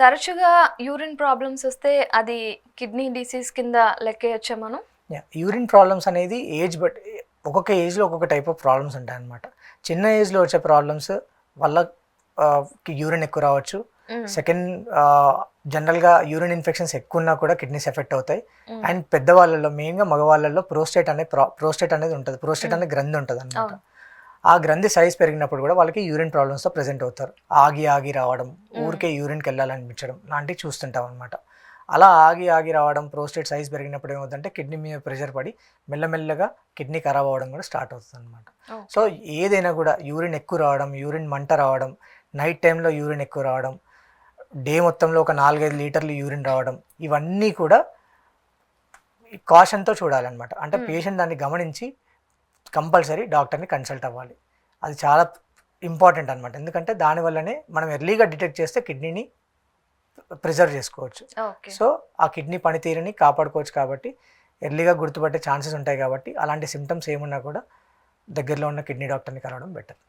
తరచుగా urine problems వస్తే అది కిడ్నీ డిసీజ్ కింద లెక్కేయొచ్చా మనం? యూరిన్ ప్రాబ్లమ్స్ అనేది ఏజ్ బట్ ఒక్కొక్క ఏజ్లో ఒక్కొక్క టైప్ ఆఫ్ ప్రాబ్లమ్స్ ఉంటాయి అన్నమాట. చిన్న ఏజ్లో వచ్చే ప్రాబ్లమ్స్ వల్ల యూరిన్ ఎక్కువ రావచ్చు. సెకండ్, జనరల్గా యూరిన్ ఇన్ఫెక్షన్స్ ఎక్కువ ఉన్నా కూడా కిడ్నీస్ ఎఫెక్ట్ అవుతాయి. అండ్ పెద్దవాళ్ళలో, మెయిన్గా మగవాళ్ళలో ప్రోస్టేట్ అనేది ఉంటుంది. ప్రోస్టేట్ అనే గ్రంథి ఉంటుంది అనమాట. ఆ గ్రంథి సైజ్ పెరిగినప్పుడు కూడా వాళ్ళకి యూరిన్ ప్రాబ్లమ్స్తో ప్రెజెంట్ అవుతారు. ఆగి రావడం, ఊరికే యూరిన్కి వెళ్ళాలనిపించడం లాంటివి చూస్తుంటాం అనమాట. అలా ఆగి రావడం, ప్రోస్టేట్ సైజ్ పెరిగినప్పుడు ఏమవుతుందంటే కిడ్నీ మీద ప్రెషర్ పడి మెల్లమెల్లగా కిడ్నీ ఖరాబ్ అవ్వడం కూడా స్టార్ట్ అవుతుంది అనమాట. సో ఏదైనా కూడా యూరిన్ ఎక్కువ రావడం, యూరిన్ మంట రావడం, నైట్ టైంలో యూరిన్ ఎక్కువ రావడం, డే మొత్తంలో ఒక 4-5 లీటర్లు యూరిన్ రావడం, ఇవన్నీ కూడా కాషన్తో చూడాలన్నమాట. అంటే పేషెంట్ దాన్ని గమనించి కంపల్సరీ డాక్టర్ని కన్సల్ట్ అవ్వాలి. అది చాలా ఇంపార్టెంట్ అనమాట. ఎందుకంటే దానివల్లనే మనం ఎర్లీగా డిటెక్ట్ చేస్తే కిడ్నీని ప్రిజర్వ్ చేసుకోవచ్చు. సో ఆ కిడ్నీ పనితీరుని కాపాడుకోవచ్చు. కాబట్టి ఎర్లీగా గుర్తుపట్టే ఛాన్సెస్ ఉంటాయి. కాబట్టి అలాంటి సిమ్టమ్స్ ఏమున్నా కూడా దగ్గరలో ఉన్న కిడ్నీ డాక్టర్ని కలవడం బెటర్.